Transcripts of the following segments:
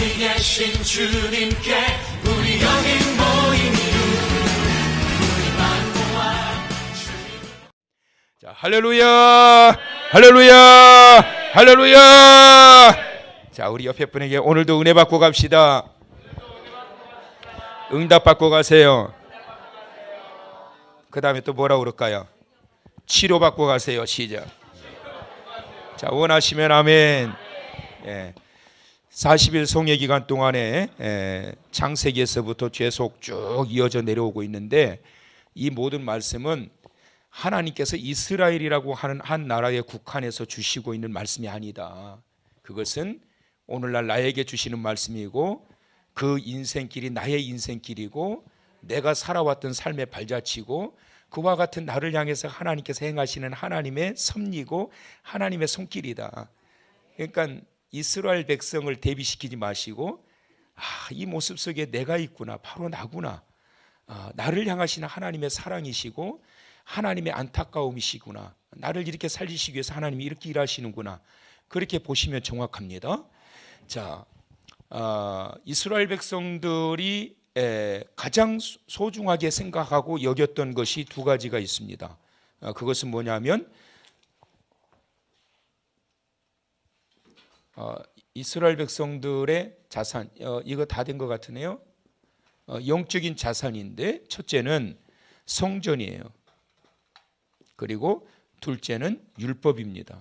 어디 계신 주님께 우리 여기 모인 자, 할렐루야, 할렐루야, 할렐루야. 자, 우리 옆에 분에게 오늘도 은혜 받고 갑시다. 응답 받고 가세요. 그 다음에 또 뭐라 그럴까요? 치료 받고 가세요. 시작. 자, 원하시면 아멘. 40일 송해 기간 동안에 창세기에서부터 계속 쭉 이어져 내려오고 있는데, 이 모든 말씀은 하나님께서 이스라엘이라고 하는 한 나라에 국한해서 주시고 있는 말씀이 아니다. 그것은 오늘날 나에게 주시는 말씀이고, 그 인생길이 나의 인생길이고, 내가 살아왔던 삶의 발자취고, 그와 같은 나를 향해서 하나님께서 행하시는 하나님의 섭리고 하나님의 손길이다. 그러니까 이스라엘 백성을 대비시키지 마시고, 이 모습 속에 내가 있구나, 바로 나구나, 나를 향하시는 하나님의 사랑이시고 하나님의 안타까움이시구나, 나를 이렇게 살리시기 위해서 하나님이 이렇게 일하시는구나, 그렇게 보시면 정확합니다. 자, 이스라엘 백성들이 가장 소중하게 생각하고 여겼던 것이 두 가지가 있습니다. 그것은 뭐냐면, 이스라엘 백성들의 자산, 이거 다 된 것 같으네요. 영적인 자산인데, 첫째는 성전이에요. 그리고 둘째는 율법입니다.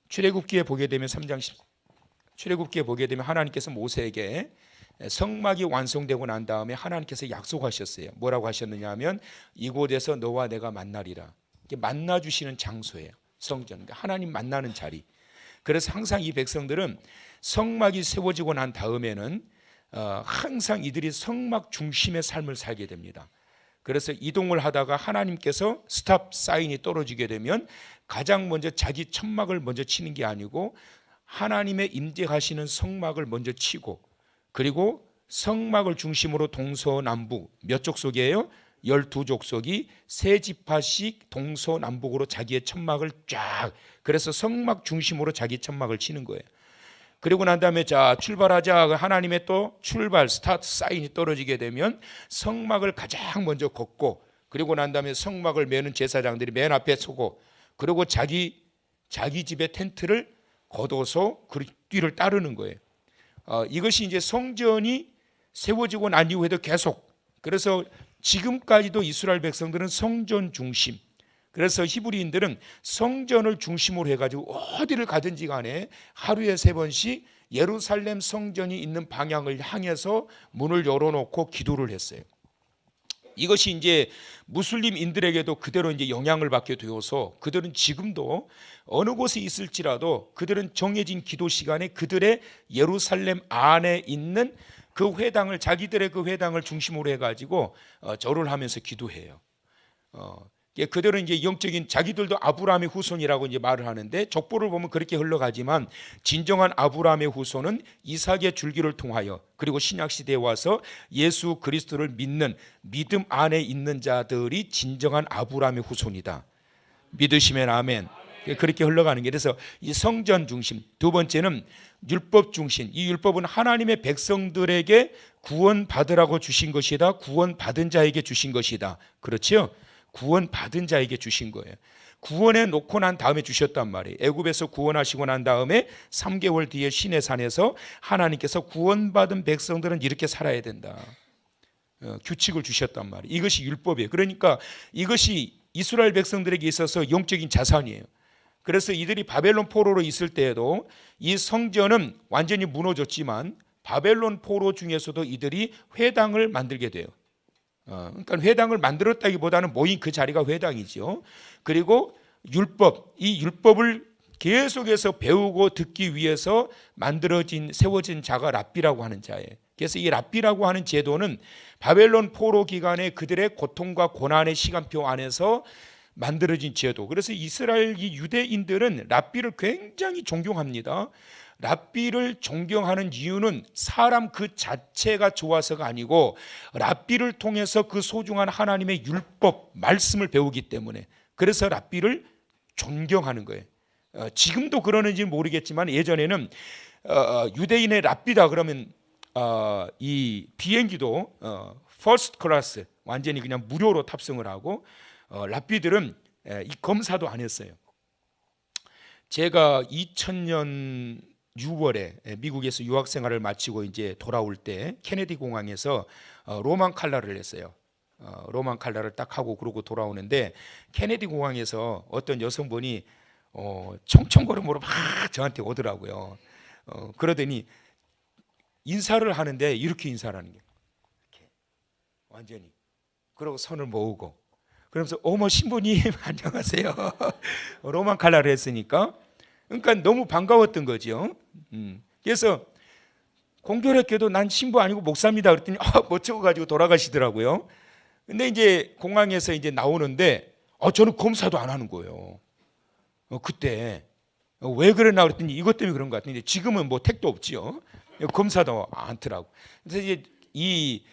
출애굽기에 보게 되면 3장 10, 출애굽기에 보게 되면 하나님께서 모세에게 성막이 완성되고 난 다음에 하나님께서 약속하셨어요. 뭐라고 하셨느냐 하면, 이곳에서 너와 내가 만나리라. 만나 주시는 장소예요. 성전, 하나님 만나는 자리. 그래서 항상 이 백성들은 성막이 세워지고 난 다음에는 항상 이들이 성막 중심의 삶을 살게 됩니다. 그래서 이동을 하다가 하나님께서 스탑 사인이 떨어지게 되면 가장 먼저 자기 천막을 먼저 치는 게 아니고 하나님의 임재하시는 성막을 먼저 치고, 그리고 성막을 중심으로 동서남북 몇 족속이에요? 12족속이 세 지파씩 동서남북으로 자기의 천막을 쫙, 그래서 성막 중심으로 자기 천막을 치는 거예요. 그리고 난 다음에 자, 출발하자. 하나님의 또 출발 스타트 사인이 떨어지게 되면 성막을 가장 먼저 걷고, 그리고 난 다음에 성막을 메는 제사장들이 맨 앞에 서고, 그리고 자기 집의 텐트를 걷어서 그 뒤를 따르는 거예요. 이것이 이제 성전이 세워지고 난 이후에도 계속, 그래서 지금까지도 이스라엘 백성들은 성전 중심, 그래서 히브리인들은 성전을 중심으로 해가지고 어디를 가든지 간에 하루에 3번씩 예루살렘 성전이 있는 방향을 향해서 문을 열어놓고 기도를 했어요. 이것이 이제 무슬림인들에게도 그대로 이제 영향을 받게 되어서 그들은 지금도 어느 곳에 있을지라도 그들은 정해진 기도 시간에 그들의 예루살렘 안에 있는 그 회당을, 자기들의 그 회당을 중심으로 해가지고 절을 하면서 기도해요. 그들은 이제 영적인, 자기들도 아브라함의 후손이라고 이제 말을 하는데, 족보를 보면 그렇게 흘러가지만 진정한 아브라함의 후손은 이삭의 줄기를 통하여, 그리고 신약 시대에 와서 예수 그리스도를 믿는 믿음 안에 있는 자들이 진정한 아브라함의 후손이다. 믿으시면 아멘. 그렇게 흘러가는 게, 그래서 이 성전 중심. 두 번째는 율법 중심. 이 율법은 하나님의 백성들에게 구원받으라고 주신 것이다. 구원받은 자에게 주신 것이다. 그렇죠? 구원받은 자에게 주신 거예요. 구원해 놓고 난 다음에 주셨단 말이에요. 애굽에서 구원하시고 난 다음에 3개월 뒤에 시내산에서 하나님께서 구원받은 백성들은 이렇게 살아야 된다, 규칙을 주셨단 말이에요. 이것이 율법이에요. 그러니까 이것이 이스라엘 백성들에게 있어서 영적인 자산이에요. 그래서 이들이 바벨론 포로로 있을 때에도 이 성전은 완전히 무너졌지만 바벨론 포로 중에서도 이들이 회당을 만들게 돼요. 그러니까 회당을 만들었다기보다는 모인 그 자리가 회당이죠. 그리고 율법, 이 율법을 계속해서 배우고 듣기 위해서 세워진 자가 랍비라고 하는 자예요. 그래서 이 랍비라고 하는 제도는 바벨론 포로 기간에 그들의 고통과 고난의 시간표 안에서 만들어진 제도. 그래서 이스라엘 이 유대인들은 랍비를 굉장히 존경합니다. 랍비를 존경하는 이유는 사람 그 자체가 좋아서가 아니고 랍비를 통해서 그 소중한 하나님의 율법 말씀을 배우기 때문에, 그래서 랍비를 존경하는 거예요. 지금도 그러는지 모르겠지만 예전에는 유대인의 랍비다 그러면 이 비행기도 퍼스트 클래스 완전히 그냥 무료로 탑승을 하고 랍비들은 이 검사도 안 했어요. 제가 2000년 6월에 미국에서 유학 생활을 마치고 이제 돌아올 때 케네디 공항에서 로만 칼라를 했어요. 로만 칼라를 딱 하고 그러고 돌아오는데 케네디 공항에서 어떤 여성분이 청청걸음으로 막 저한테 오더라고요. 그러더니 인사를 하는데 이렇게 인사를 하는 게 이렇게 완전히 그러고 손을 모으고 그러면서 어머 신부님 안녕하세요. 로만 칼라를 했으니까 그러니까 너무 반가웠던 거죠. 그래서 공교롭게도 난 신부 아니고 목사입니다 그랬더니 멋쩍어 가지고 돌아가시더라고요. 근데 이제 공항에서 이제 나오는데 저는 검사도 안 하는 거예요. 그때 왜 그러나 그랬더니 이것 때문에 그런 것 같은데 지금은 뭐 택도 없지요. 검사도 않더라고. 그래서 이제 이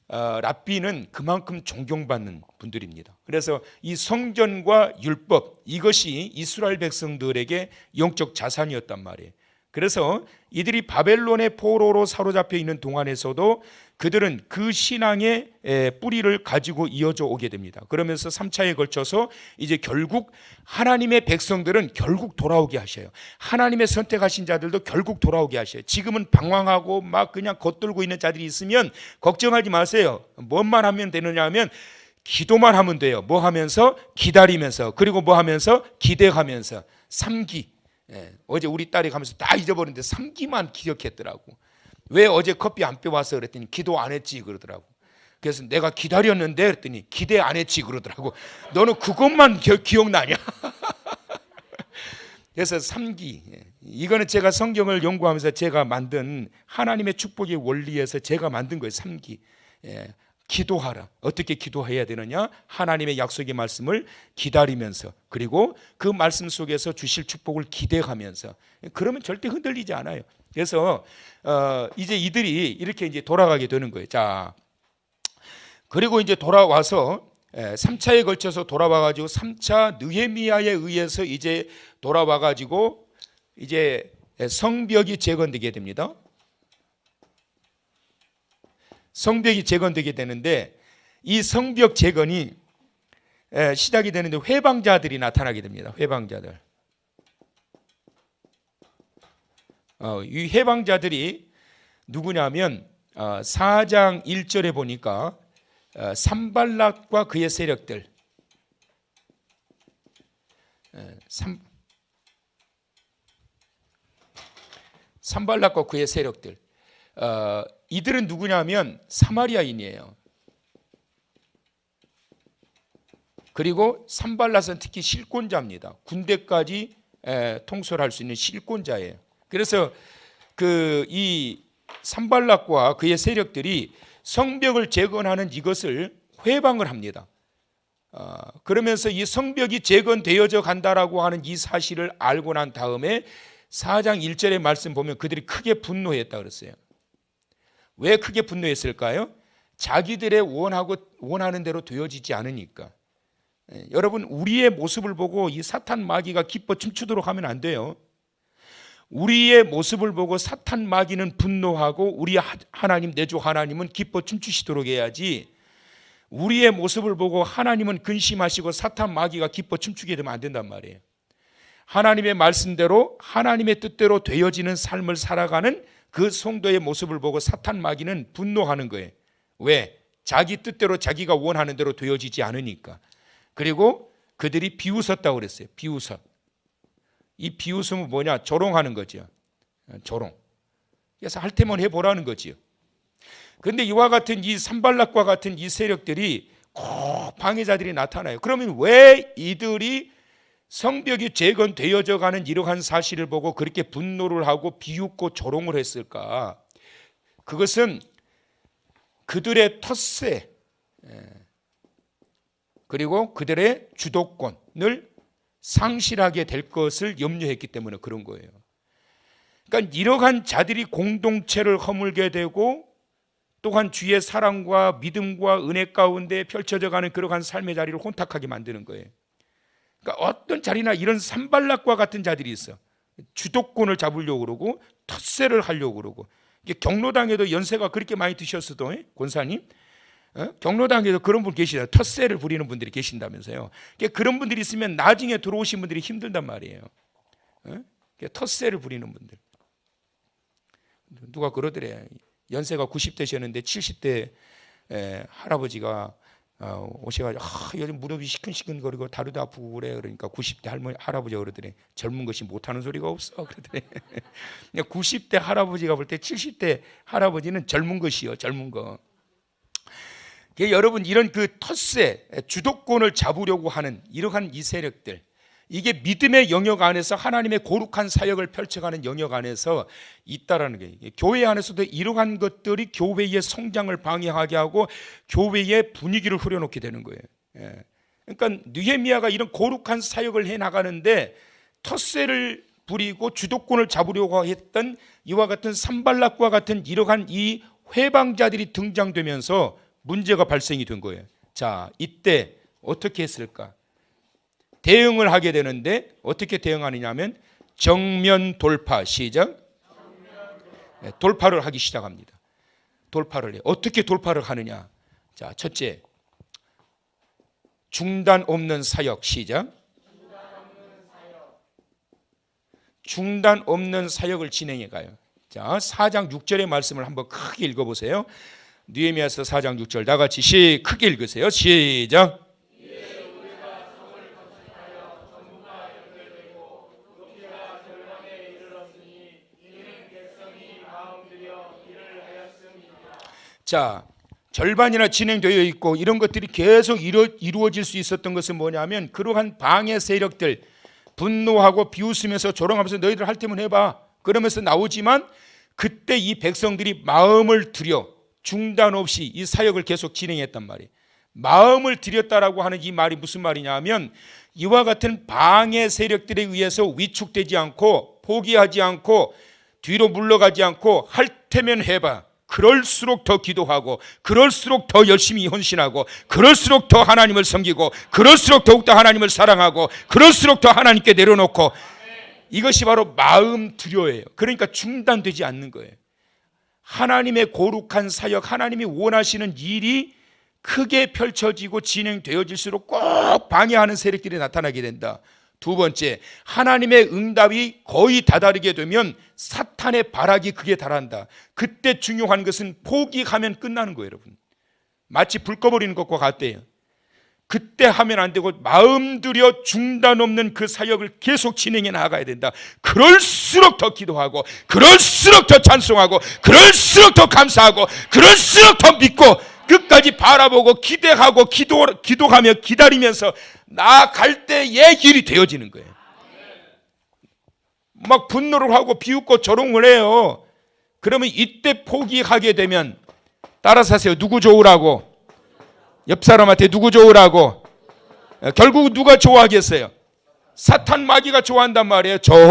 랍비는 그만큼 존경받는 분들입니다. 그래서 이 성전과 율법 이것이 이스라엘 백성들에게 영적 자산이었단 말이에요. 그래서 이들이 바벨론의 포로로 사로잡혀 있는 동안에서도 그들은 그 신앙의 뿌리를 가지고 이어져 오게 됩니다. 그러면서 3차에 걸쳐서 이제 결국 하나님의 백성들은 결국 돌아오게 하셔요. 하나님의 선택하신 자들도 결국 돌아오게 하셔요. 지금은 방황하고 막 그냥 겉돌고 있는 자들이 있으면 걱정하지 마세요. 뭔만 하면 되느냐 하면 기도만 하면 돼요. 뭐 하면서? 기다리면서. 그리고 뭐 하면서? 기대하면서. 3기. 어제 우리 딸이 가면서 다 잊어버렸는데 3기만 기억했더라고. 왜 어제 커피 안 빼왔어 그랬더니 기도 안 했지 그러더라고. 그래서 내가 기다렸는데 그랬더니 기대 안 했지 그러더라고. 너는 그것만 기억나냐? 그래서 3기 이거는 제가 성경을 연구하면서 제가 만든 하나님의 축복의 원리에서 제가 만든 거예요. 3기 기도하라. 어떻게 기도해야 되느냐? 하나님의 약속의 말씀을 기다리면서 그리고 그 말씀 속에서 주실 축복을 기대하면서 그러면 절대 흔들리지 않아요. 그래서 이제 이들이 이렇게 이제 돌아가게 되는 거예요. 자, 그리고 이제 돌아와서 3차에 걸쳐서 돌아와 가지고 3차 느헤미야에 의해서 이제 돌아와 가지고 이제 성벽이 재건되게 됩니다. 성벽이 재건되게 되는데 이 성벽 재건이 시작이 되는데 회방자들이 나타나게 됩니다. 회방자들. 이 회방자들이 누구냐면 4장 1절에 보니까 산발락과 그의 세력들 산발락과 그의 세력들 이들은 누구냐면 사마리아인이에요. 그리고 산발락은 특히 실권자입니다. 군대까지 통솔할 수 있는 실권자예요. 그래서 이 산발락과 그의 세력들이 성벽을 재건하는 이것을 회방을 합니다. 그러면서 이 성벽이 재건되어져 간다라고 하는 이 사실을 알고 난 다음에 4장 1절의 말씀 보면 그들이 크게 분노했다 그랬어요. 왜 크게 분노했을까요? 자기들의 원하는 대로 되어지지 않으니까. 여러분 우리의 모습을 보고 이 사탄 마귀가 기뻐 춤추도록 하면 안 돼요. 우리의 모습을 보고 사탄 마귀는 분노하고 우리 하나님 내주 하나님은 기뻐 춤추시도록 해야지 우리의 모습을 보고 하나님은 근심하시고 사탄 마귀가 기뻐 춤추게 되면 안 된단 말이에요. 하나님의 말씀대로 하나님의 뜻대로 되어지는 삶을 살아가는 그 성도의 모습을 보고 사탄 마귀는 분노하는 거예요. 왜? 자기 뜻대로 자기가 원하는 대로 되어지지 않으니까. 그리고 그들이 비웃었다고 그랬어요. 비웃어. 이 비웃음은 뭐냐? 조롱하는 거죠. 조롱. 그래서 할 테면 해보라는 거지요. 그런데 이와 같은 이 산발락과 같은 이 세력들이 꼭 방해자들이 나타나요. 그러면 왜 이들이 성벽이 재건되어져 가는 이러한 사실을 보고 그렇게 분노를 하고 비웃고 조롱을 했을까? 그것은 그들의 텃세 그리고 그들의 주도권을 상실하게 될 것을 염려했기 때문에 그런 거예요. 그러니까 이러한 자들이 공동체를 허물게 되고 또한 주의 사랑과 믿음과 은혜 가운데 펼쳐져 가는 그러한 삶의 자리를 혼탁하게 만드는 거예요. 그러니까 어떤 자리나 이런 산발락과 같은 자들이 있어. 주도권을 잡으려고 그러고 텃세를 하려고 그러고. 경로당에도 연세가 그렇게 많이 드셨어도 권사님, 경로당에도 그런 분 계시다. 텃세를 부리는 분들이 계신다면서요. 그런 분들이 있으면 나중에 들어오신 분들이 힘들단 말이에요. 텃세를 부리는 분들. 누가 그러더래. 연세가 90대셨는데 70대 할아버지가 오셔가지고 요즘 무릎이 시큰시큰거리고 다리도 아프고 그래. 그러니까 90대 할아버지가 그러더래. 젊은 것이 못하는 소리가 없어. 그러더래. 90대 할아버지가 볼 때 70대 할아버지는 젊은 것이요. 젊은 거. 여러분, 이런 그 텃세, 주도권을 잡으려고 하는 이러한 이 세력들, 이게 믿음의 영역 안에서 하나님의 거룩한 사역을 펼쳐가는 영역 안에서 있다라는 거예요. 교회 안에서도 이러한 것들이 교회의 성장을 방해하게 하고 교회의 분위기를 흐려놓게 되는 거예요. 그러니까 느헤미야가 이런 거룩한 사역을 해나가는데 텃세를 부리고 주도권을 잡으려고 했던 이와 같은 산발락과 같은 이러한 이 회방자들이 등장되면서 문제가 발생이 된 거예요. 자, 이때 어떻게 했을까? 대응을 하게 되는데 어떻게 대응하느냐 하면 정면 돌파. 시작. 돌파를 하기 시작합니다. 돌파를 해요. 어떻게 돌파를 하느냐? 자, 첫째, 중단 없는 사역. 시작. 중단 없는 사역을 진행해 가요. 자, 4장 6절의 말씀을 한번 크게 읽어보세요. 느헤미야서 4장 6절 다 같이 크게 읽으세요. 시작. 자, 절반이나 진행되어 있고 이런 것들이 계속 이루어질 수 있었던 것은 뭐냐면 그러한 방해 세력들 분노하고 비웃으면서 조롱하면서 너희들 할 테면 해봐 그러면서 나오지만 그때 이 백성들이 마음을 들여 중단 없이 이 사역을 계속 진행했단 말이에요. 마음을 들였다라고 하는 이 말이 무슨 말이냐 하면 이와 같은 방해 세력들에 의해서 위축되지 않고 포기하지 않고 뒤로 물러가지 않고 할 테면 해봐. 그럴수록 더 기도하고 그럴수록 더 열심히 헌신하고 그럴수록 더 하나님을 섬기고 그럴수록 더욱더 하나님을 사랑하고 그럴수록 더 하나님께 내려놓고 이것이 바로 마음 들여예요. 그러니까 중단되지 않는 거예요. 하나님의 거룩한 사역, 하나님이 원하시는 일이 크게 펼쳐지고 진행되어질수록 꼭 방해하는 세력들이 나타나게 된다. 두 번째, 하나님의 응답이 거의 다다르게 되면 사탄의 발악이 극에 달한다. 그때 중요한 것은 포기하면 끝나는 거예요, 여러분. 마치 불 꺼버리는 것과 같대요. 그때 하면 안 되고 마음 들여 중단 없는 그 사역을 계속 진행해 나가야 된다. 그럴수록 더 기도하고 그럴수록 더 찬송하고 그럴수록 더 감사하고 그럴수록 더 믿고 끝까지 바라보고 기대하고 기도하며 기다리면서 나아갈 때의 길이 되어지는 거예요. 막 분노를 하고 비웃고 조롱을 해요. 그러면 이때 포기하게 되면 따라서 하세요. 누구 좋으라고? 옆 사람한테 누구 좋으라고? 결국 누가 좋아하겠어요? 사탄 마귀가 좋아한단 말이에요. 저원수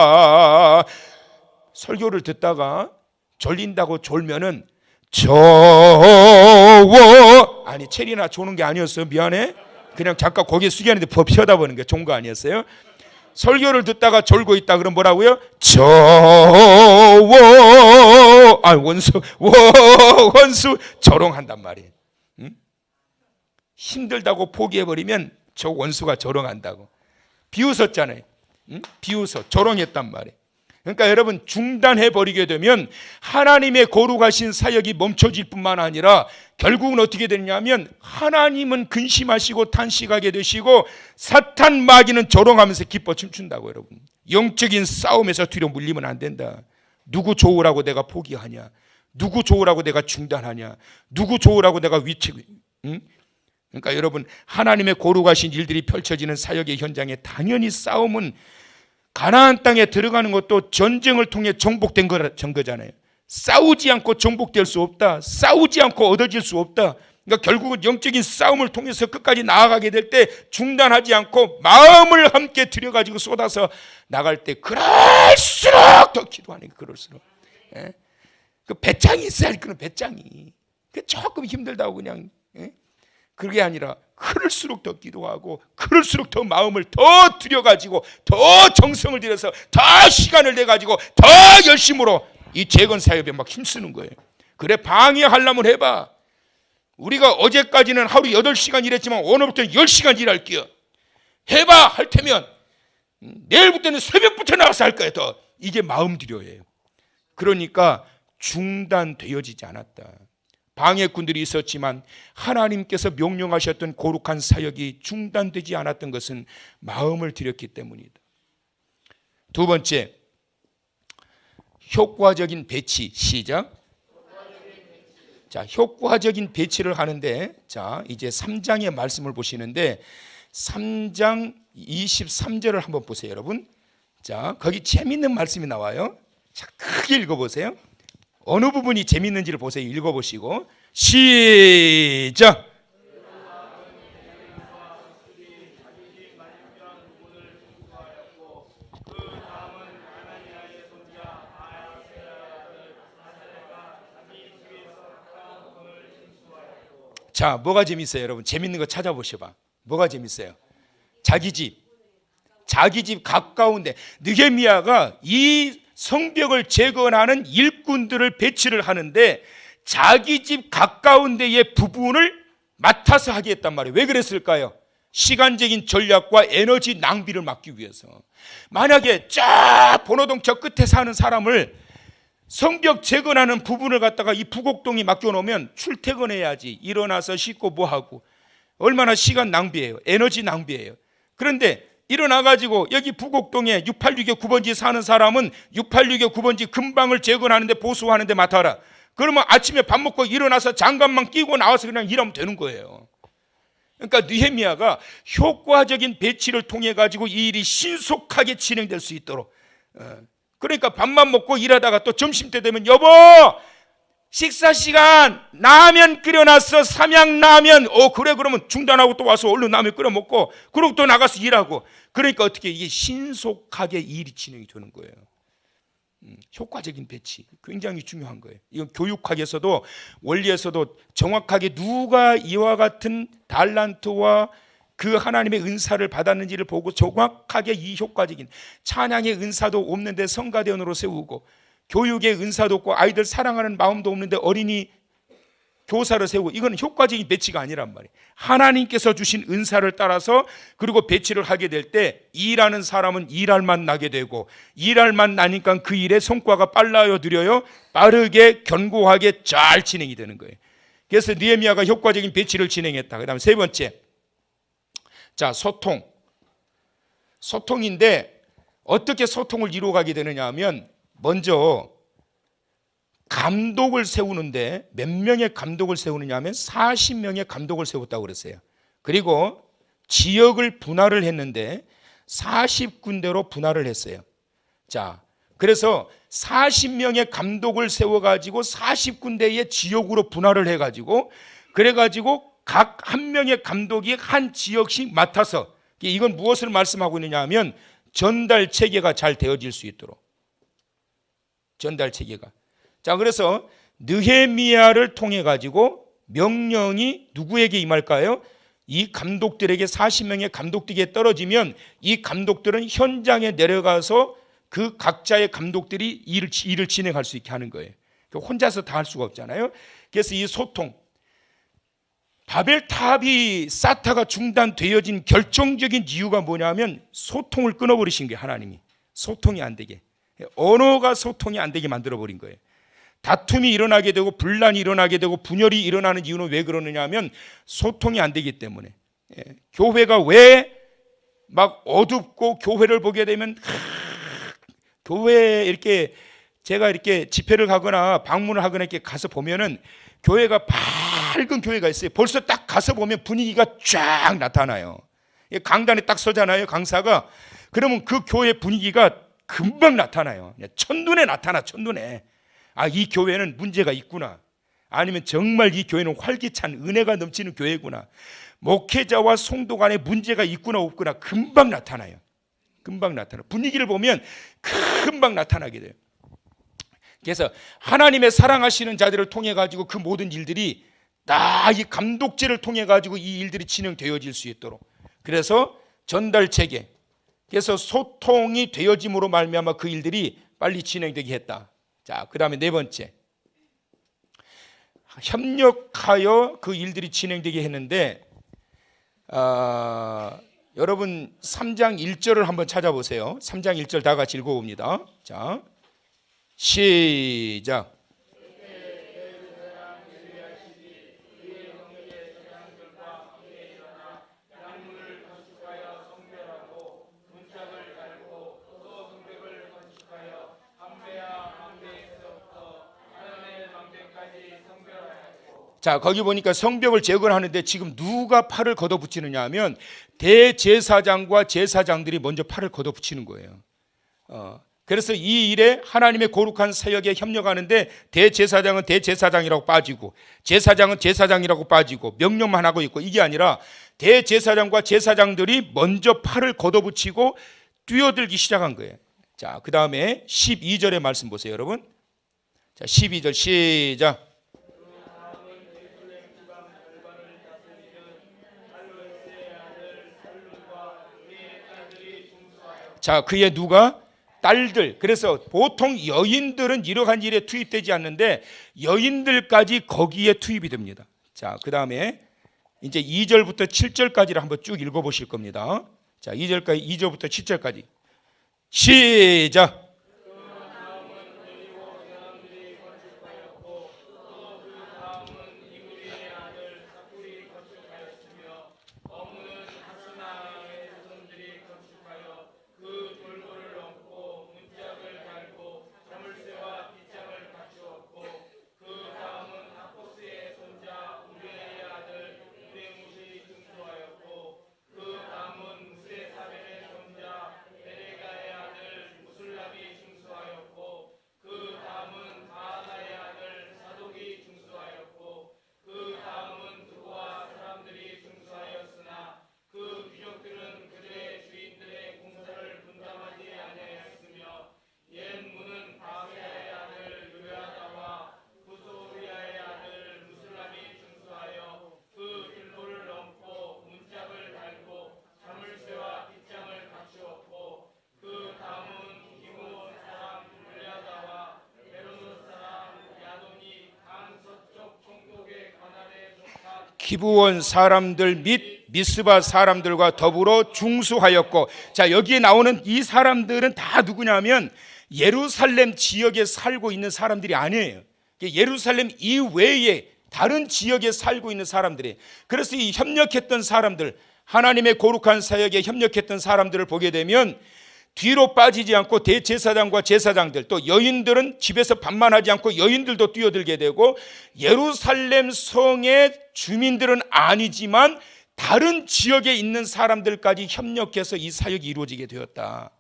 조롱하도다. 설교를 듣다가 졸린다고 졸면은 아니 체리나 조는 게 아니었어요. 미안해. 그냥 잠깐 고개 숙였는데 법 쳐다보는 게 좋은 거 아니었어요? 설교를 듣다가 졸고 있다 그럼 뭐라고요? 원수 조롱한단 말이에요. 응? 힘들다고 포기해버리면 저 원수가 조롱한다고. 비웃었잖아요. 응? 비웃어 조롱했단 말이에요. 그러니까 여러분 중단해버리게 되면 하나님의 거룩하신 사역이 멈춰질 뿐만 아니라 결국은 어떻게 되냐면 하나님은 근심하시고 탄식하게 되시고 사탄 마귀는 조롱하면서 기뻐 춤춘다고. 여러분 영적인 싸움에서 뒤로 물리면 안 된다. 누구 좋으라고 내가 포기하냐? 누구 좋으라고 내가 중단하냐? 누구 좋으라고 내가 위치고? 응? 그러니까 여러분 하나님의 거룩하신 일들이 펼쳐지는 사역의 현장에 당연히 싸움은 가나안 땅에 들어가는 것도 전쟁을 통해 정복된 거잖아요. 싸우지 않고 정복될 수 없다. 싸우지 않고 얻어질 수 없다. 그러니까 결국은 영적인 싸움을 통해서 끝까지 나아가게 될 때 중단하지 않고 마음을 함께 들여가지고 쏟아서 나갈 때 그럴수록 더 기도하는 게 그럴수록. 그 배짱이 있어야 할 그런 배짱이. 조금 힘들다고 그냥, 예? 그게 아니라 그럴수록 더 기도하고 그럴수록 더 마음을 더 들여가지고 더 정성을 들여서 더 시간을 내가지고 더 열심으로 이 재건 사역에 막 힘쓰는 거예요. 그래, 방해하려면 해봐. 우리가 어제까지는 하루 8시간 일했지만 오늘부터는 10시간 일할게요. 해봐 할 테면 내일부터는 새벽부터 나가서 할 거야. 더 이게 마음 들여예요. 그러니까 중단되어지지 않았다. 방해꾼들이 있었지만 하나님께서 명령하셨던 거룩한 사역이 중단되지 않았던 것은 마음을 들였기 때문이다. 두 번째, 효과적인 배치. 시작. 자, 효과적인 배치를 하는데, 자, 이제 3장의 말씀을 보시는데 3장 23절을 한번 보세요, 여러분. 자, 거기 재밌는 말씀이 나와요. 자, 크게 읽어보세요. 어느 부분이 재밌는지를 보세요. 읽어보시고 시작. 자, 뭐가 재밌어요, 여러분? 재밌는 거 찾아보셔봐. 뭐가 재밌어요? 자기 집 가까운데 느헤미야가 이 성벽을 재건하는 일꾼들을 배치를 하는데 자기 집 가까운 데의 부분을 맡아서 하게 했단 말이에요. 왜 그랬을까요? 시간적인 전략과 에너지 낭비를 막기 위해서. 만약에 쫙 번호동 저 끝에 사는 사람을 성벽 재건하는 부분을 갖다가 이 부곡동이 맡겨놓으면 출퇴근해야지, 일어나서 씻고 뭐하고, 얼마나 시간 낭비예요, 에너지 낭비예요. 그런데 일어나가지고 여기 부곡동에 686에 9번지 사는 사람은 686에 9번지 근방을 재건하는데 보수하는데 맡아라. 그러면 아침에 밥 먹고 일어나서 장갑만 끼고 나와서 그냥 일하면 되는 거예요. 그러니까 느헤미야가 효과적인 배치를 통해 가지고 이 일이 신속하게 진행될 수 있도록, 그러니까 밥만 먹고 일하다가 또 점심때 되면 여보 식사 시간 라면 끓여놨어, 삼양라면. 그래, 그러면 중단하고 또 와서 얼른 라면 끓여 먹고 그리고 또 나가서 일하고. 그러니까 어떻게 이게 신속하게 일이 진행이 되는 거예요. 효과적인 배치 굉장히 중요한 거예요. 이건 교육학에서도 원리에서도 정확하게 누가 이와 같은 달란트와 그 하나님의 은사를 받았는지를 보고 정확하게 이 효과적인, 찬양의 은사도 없는데 성가대원으로 세우고, 교육의 은사도 없고 아이들 사랑하는 마음도 없는데 어린이 교사를 세우고, 이건 효과적인 배치가 아니란 말이에요. 하나님께서 주신 은사를 따라서 그리고 배치를 하게 될 때 일하는 사람은 일할 맛 나게 되고, 일할 맛 나니까 그 일의 성과가 빨라요, 느려요? 빠르게 견고하게 잘 진행이 되는 거예요. 그래서 느헤미야가 효과적인 배치를 진행했다. 그 다음에 세 번째, 자, 소통인데 어떻게 소통을 이루어가게 되느냐 하면, 먼저 감독을 세우는데 몇 명의 감독을 세우느냐 하면 40명의 감독을 세웠다고 그랬어요. 그리고 지역을 분할을 했는데 40군데로 분할을 했어요. 자, 그래서 40명의 감독을 세워가지고 40군데의 지역으로 분할을 해가지고, 그래가지고 각 한 명의 감독이 한 지역씩 맡아서, 이건 무엇을 말씀하고 있느냐 하면 전달 체계가 잘 되어질 수 있도록, 전달 체계가. 자, 그래서 느헤미야를 통해 가지고 명령이 누구에게 임할까요? 이 감독들에게, 40명의 감독들에게 떨어지면 이 감독들은 현장에 내려가서 그 각자의 감독들이 일을 진행할 수 있게 하는 거예요. 혼자서 다 할 수가 없잖아요. 그래서 이 소통, 바벨탑이 쌓다가 중단되어진 결정적인 이유가 뭐냐면 소통을 끊어버리신 거예요. 하나님이 소통이 안 되게, 언어가 소통이 안 되게 만들어버린 거예요. 다툼이 일어나게 되고 분란이 일어나게 되고 분열이 일어나는 이유는 왜 그러느냐 하면 소통이 안 되기 때문에. 교회가 왜 막 어둡고, 교회를 보게 되면 교회에 이렇게 제가 이렇게 집회를 가거나 방문을 하거나 이렇게 가서 보면은 교회가 밝은 교회가 있어요. 벌써 딱 가서 보면 분위기가 쫙 나타나요. 강단에 딱 서잖아요, 강사가. 그러면 그 교회 분위기가 금방 나타나요. 첫눈에 나타나, 첫눈에. 아, 이 교회는 문제가 있구나. 아니면 정말 이 교회는 활기찬 은혜가 넘치는 교회구나. 목회자와 성도 간에 문제가 있구나 없구나 금방 나타나요. 금방 나타나. 분위기를 보면 금방 나타나게 돼요. 그래서 하나님의 사랑하시는 자들을 통해 가지고 그 모든 일들이 다 이 감독제를 통해 가지고 이 일들이 진행되어질 수 있도록, 그래서 전달 체계, 그래서 소통이 되어짐으로 말미암아 그 일들이 빨리 진행되게 했다. 자, 그다음에 네 번째, 협력하여 그 일들이 진행되게 했는데, 여러분 3장 1절을 한번 찾아보세요. 3장 1절 다 같이 읽어봅니다. 자, 시작. 자, 거기 보니까 성벽을 재건하는데 지금 누가 팔을 걷어붙이느냐 하면 대제사장과 제사장들이 먼저 팔을 걷어붙이는 거예요. 그래서 이 일에 하나님의 거룩한 사역에 협력하는데 대제사장은 대제사장이라고 빠지고 제사장은 제사장이라고 빠지고 명령만 하고 있고, 이게 아니라 대제사장과 제사장들이 먼저 팔을 걷어붙이고 뛰어들기 시작한 거예요. 자, 그 다음에 12절의 말씀 보세요, 여러분. 자, 12절 시작. 자, 그의 누가? 딸들. 그래서 보통 여인들은 이러한 일에 투입되지 않는데 여인들까지 거기에 투입이 됩니다. 자, 그 다음에 이제 2절부터 7절까지를 한번 쭉 읽어보실 겁니다. 자, 2절부터 7절까지 시작. 기브온 사람들 및 미스바 사람들과 더불어 중수하였고, 자, 여기에 나오는 이 사람들은 다 누구냐면 예루살렘 지역에 살고 있는 사람들이 아니에요. 예루살렘 이외에 다른 지역에 살고 있는 사람들이. 그래서 이 협력했던 사람들, 하나님의 거룩한 사역에 협력했던 사람들을 보게 되면 뒤로 빠지지 않고 대제사장과 제사장들, 또 여인들은 집에서 반만하지 않고 여인들도 뛰어들게 되고, 예루살렘 성의 주민들은 아니지만 다른 지역에 있는 사람들까지 협력해서 이 사역이 이루어지게 되었다.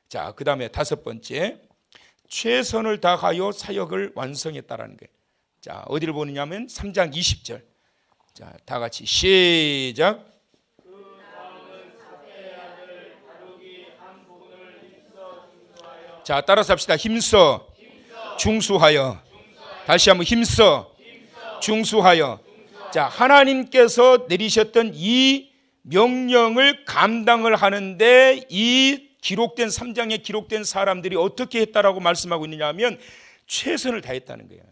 자, 그 다음에 다섯 번째, 최선을 다하여 사역을 완성했다라는 거예요. 자, 어디를 보느냐면 3장 20절. 자, 다 같이 시작. 자, 따라서 합시다. 힘써 중수하여. 다시 한번 힘써 중수하여. 자, 하나님께서 내리셨던 이 명령을 감당을 하는데 이 기록된 3장에 기록된 사람들이 어떻게 했다라고 말씀하고 있느냐 하면 최선을 다했다는 거예요.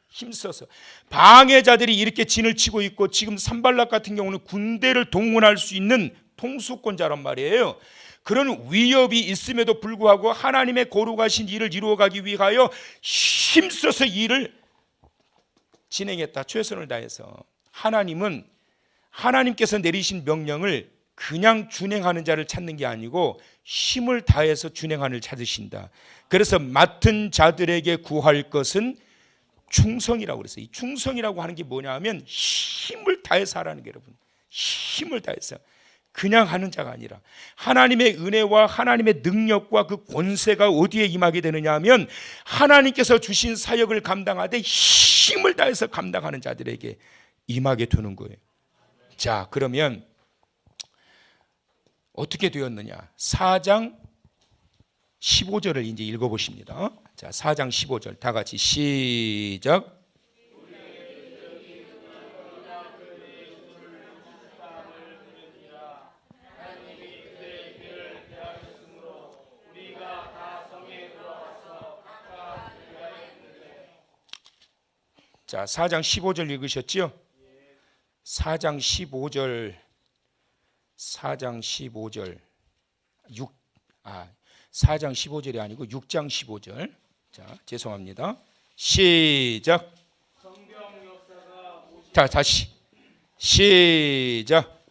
힘써서 방해자들이 이렇게 진을 치고 있고, 지금 산발락 같은 경우는 군대를 동원할 수 있는 통수권자란 말이에요. 그런 위협이 있음에도 불구하고 하나님의 거룩하신 일을 이루어가기 위하여 힘써서 일을 진행했다. 최선을 다해서. 하나님은 하나님께서 내리신 명령을 그냥 준행하는 자를 찾는 게 아니고 힘을 다해서 준행하는 자를 찾으신다. 그래서 맡은 자들에게 구할 것은 충성이라고 그랬어요. 이 충성이라고 하는 게 뭐냐 하면 힘을 다해서 하라는 게, 여러분, 힘을 다해서 그냥 하는 자가 아니라 하나님의 은혜와 하나님의 능력과 그 권세가 어디에 임하게 되느냐 하면 하나님께서 주신 사역을 감당하되 힘을 다해서 감당하는 자들에게 임하게 되는 거예요. 자, 그러면 어떻게 되었느냐? 4장 15절을 이제 읽어보십니다. 자, 4장 15절 다 같이 시작. 자, 4장 15절 읽으셨죠? 4장 15절 4장 15절이 아니고 6장 15절. 자, 죄송합니다. 시작. 자, 다시 시작.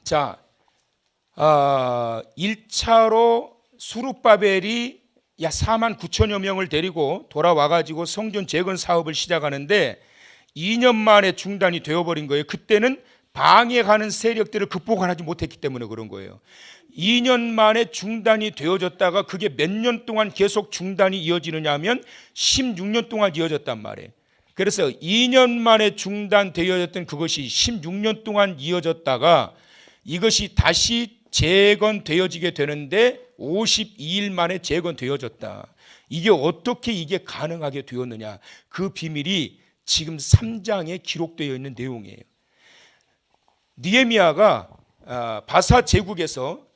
자, 1차로 수룹바벨이 약 4만 9천여 명을 데리고 돌아와가지고 성전 재건 사업을 시작하는데 2년 만에 중단이 되어버린 거예요. 그때는 방해가는 세력들을 극복하지 못했기 때문에 그런 거예요. 2년 만에 중단이 되어졌다가 그게 몇 년 동안 계속 중단이 이어지느냐 하면 16년 동안 이어졌단 말이에요. 그래서 2년 만에 중단되어졌던 그것이 16년 동안 이어졌다가 이것이 다시 재건되어지게 되는데 52일 만에 재건되어졌다. 이게 어떻게 이게 가능하게 되었느냐? 그 비밀이 지금 3장에 기록되어 있는 내용이에요. 느헤미야가 바사 제국에서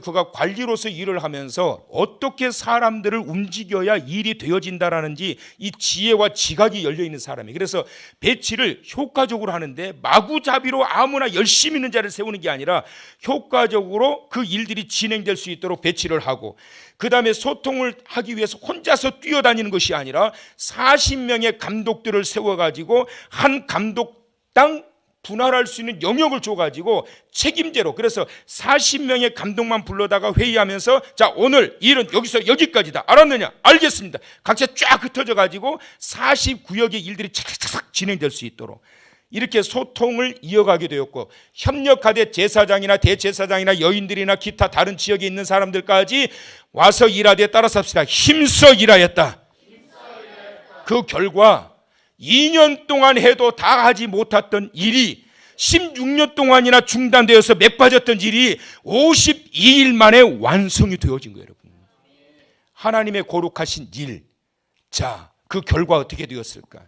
그가 관리로서 일을 하면서 어떻게 사람들을 움직여야 일이 되어진다라는지 이 지혜와 지각이 열려 있는 사람이에요. 그래서 배치를 효과적으로 하는데 마구잡이로 아무나 열심히 있는 자를 세우는 게 아니라 효과적으로 그 일들이 진행될 수 있도록 배치를 하고, 그 다음에 소통을 하기 위해서 혼자서 뛰어다니는 것이 아니라 40명의 감독들을 세워가지고 한 감독당 분할할 수 있는 영역을 줘가지고 책임제로, 그래서 40명의 감독만 불러다가 회의하면서 자, 오늘 일은 여기서 여기까지다. 알았느냐? 알겠습니다. 각자 쫙 흩어져 가지고 49역의 일들이 차삭차삭 진행될 수 있도록 이렇게 소통을 이어가게 되었고, 협력하되 제사장이나 대제사장이나 여인들이나 기타 다른 지역에 있는 사람들까지 와서 일하되 따라 삽시다. 힘써 일하였다. 그 결과 2년 동안 해도 다 하지 못했던 일이 16년 동안이나 중단되어서 맥 빠졌던 일이 52일 만에 완성이 되어진 거예요, 여러분. 하나님의 거룩하신 일. 자, 그 결과 어떻게 되었을까?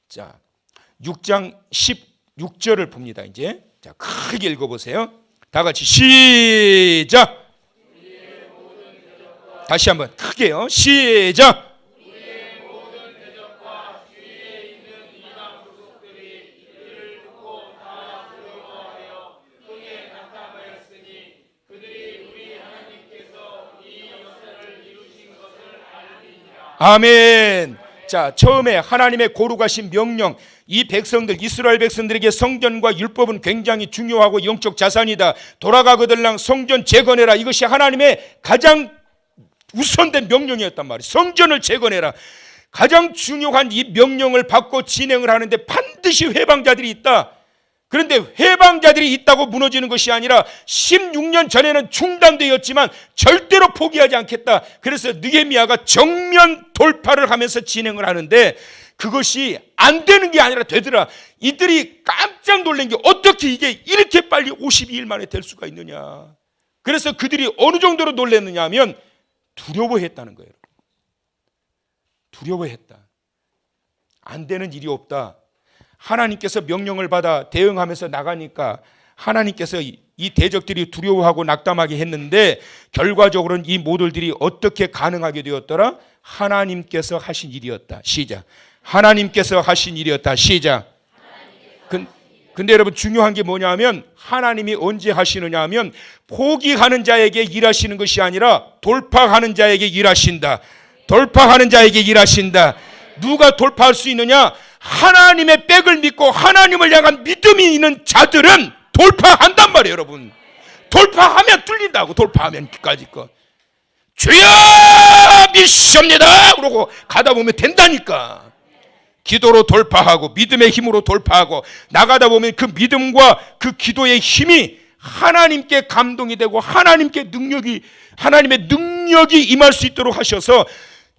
자, 6장 16절을 봅니다. 이제 자, 크게 읽어보세요. 다 같이 시작. 다시 한번 크게요. 시작. 아멘. 자, 처음에 하나님의 거룩하신 명령, 이 백성들, 이스라엘 백성들에게 성전과 율법은 굉장히 중요하고 영적 자산이다. 돌아가거들랑 성전 재건해라. 이것이 하나님의 가장 우선된 명령이었단 말이에요. 성전을 재건해라. 가장 중요한 이 명령을 받고 진행을 하는데 반드시 회방자들이 있다. 그런데 회방자들이 있다고 무너지는 것이 아니라 16년 전에는 중단되었지만 절대로 포기하지 않겠다. 그래서 느헤미야가 정면 돌파를 하면서 진행을 하는데 그것이 안 되는 게 아니라 되더라. 이들이 깜짝 놀란 게 어떻게 이게 이렇게 빨리 52일 만에 될 수가 있느냐. 그래서 그들이 어느 정도로 놀랐느냐 하면 두려워했다는 거예요. 두려워했다. 안 되는 일이 없다. 하나님께서 명령을 받아 대응하면서 나가니까 하나님께서 이 대적들이 두려워하고 낙담하게 했는데 결과적으로는 이 모델들이 어떻게 가능하게 되었더라? 하나님께서 하신 일이었다. 시작. 하나님께서 하신 일이었다. 시작. 근데 여러분 중요한 게 뭐냐면 하나님이 언제 하시느냐 하면 포기하는 자에게 일하시는 것이 아니라 돌파하는 자에게 일하신다. 돌파하는 자에게 일하신다. 누가 돌파할 수 있느냐? 하나님의 백을 믿고 하나님을 향한 믿음이 있는 자들은 돌파한단 말이에요, 여러분. 돌파하면 뚫린다고. 돌파하면 끝까지 거. 주여 믿습니다. 그러고 가다 보면 된다니까. 기도로 돌파하고 믿음의 힘으로 돌파하고 나가다 보면 그 믿음과 그 기도의 힘이 하나님께 감동이 되고 하나님의 능력이 임할 수 있도록 하셔서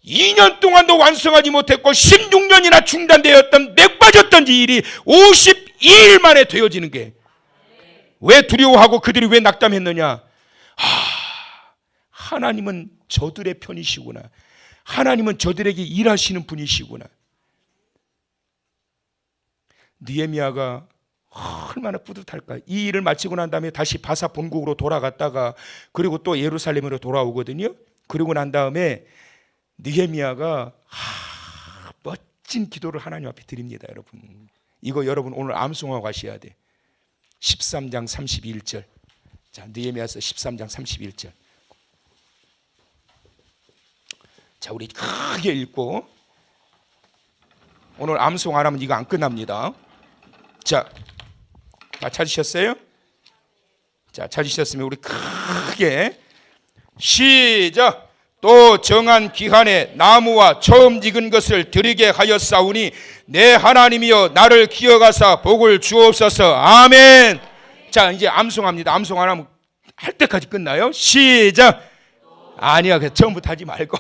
2년 동안도 완성하지 못했고 16년이나 중단되었던 맥 빠졌던 이 일이 2일 만에 되어지는 게. 왜 두려워하고 그들이 왜 낙담했느냐? 하나님은 저들의 편이시구나. 하나님은 저들에게 일하시는 분이시구나. 느헤미야가 얼마나 뿌듯할까. 이 일을 마치고 난 다음에 다시 바사 본국으로 돌아갔다가 그리고 또 예루살렘으로 돌아오거든요. 그러고 난 다음에 느헤미야가 멋진 기도를 하나님 앞에 드립니다. 여러분, 이거 여러분 오늘 암송하고 가셔야 돼. 13장 31절. 자, 느헤미야서 13장 31절. 자, 우리 크게 읽고, 오늘 암송 안 하면 이거 안 끝납니다. 자, 다 찾으셨어요? 자, 찾으셨으면 우리 크게 시작. 또 정한 기한에 나무와 처음 익은 것을 드리게 하였사오니 내 하나님이여 나를 기억하사 복을 주옵소서. 아멘. 자, 이제 암송합니다. 암송 안 하면 할 때까지 끝나요. 시작. 아니야, 처음부터 하지 말고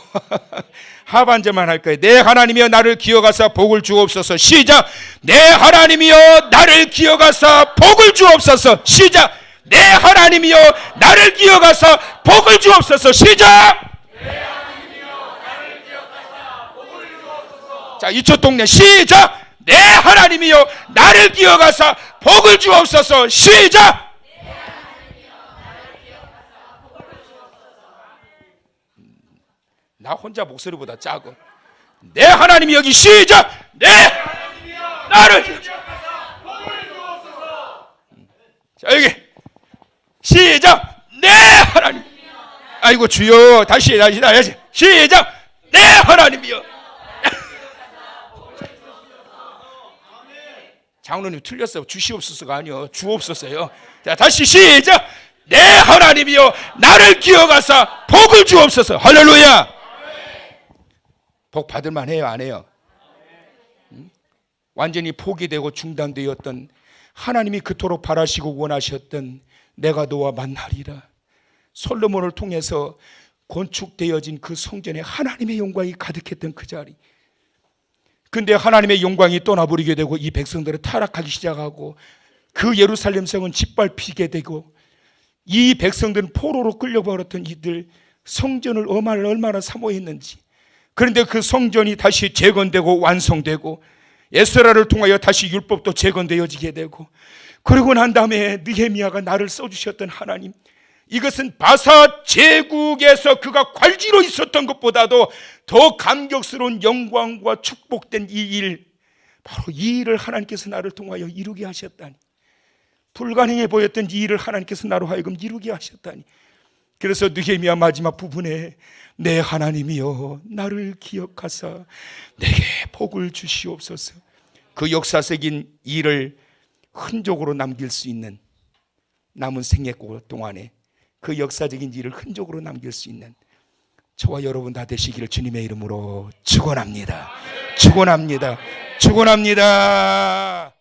하반절만 할 거예요. 내 하나님이여 나를 기억하사 복을 주옵소서. 시작. 내 하나님이여 나를 기억하사 복을 주옵소서. 시작. 내 하나님이여 나를 기억하사 복을 주옵소서. 시작. 자, 이쪽 동네 시작. 내 하나님이여 나를 기억하사 복을 주옵소서. 시작. 나 혼자 목소리보다 작고. 내 하나님이 여기 시작. 내 하나님이여 나를 기억하사 복을 주옵소서. 자, 여기 시작. 내 하나님. 아이고 주여. 다시 해야지. 시작. 내 하나님이여. 장로님 틀렸어요. 주시옵소서가 아니요, 주옵소서요. 자, 다시 시작. 내 하나님이여 나를 기억하사 복을 주옵소서. 할렐루야. 복 받을만 해요, 안 해요? 완전히 포기되고 중단되었던, 하나님이 그토록 바라시고 원하셨던 내가 너와 만나리라, 솔로몬을 통해서 건축되어진 그 성전에 하나님의 영광이 가득했던 그 자리. 근데 하나님의 영광이 떠나버리게 되고 이 백성들은 타락하기 시작하고 그 예루살렘 성은 짓밟히게 되고 이 백성들은 포로로 끌려버렸던 이들 성전을 얼마나 사모했는지. 그런데 그 성전이 다시 재건되고 완성되고 에스라를 통하여 다시 율법도 재건되어지게 되고, 그러고 난 다음에 느헤미야가 나를 써주셨던 하나님, 이것은 바사 제국에서 그가 괄지로 있었던 것보다도 더 감격스러운 영광과 축복된 이 일, 바로 이 일을 하나님께서 나를 통하여 이루게 하셨다니. 불가능해 보였던 이 일을 하나님께서 나로 하여금 이루게 하셨다니. 그래서 느헤미야 마지막 부분에 내 하나님이여 나를 기억하사 내게 복을 주시옵소서. 그 역사적인 일을 흔적으로 남길 수 있는, 남은 생애 동안에 그 역사적인 일을 흔적으로 남길 수 있는 저와 여러분 다 되시기를 주님의 이름으로 축원합니다. 축원합니다. 축원합니다.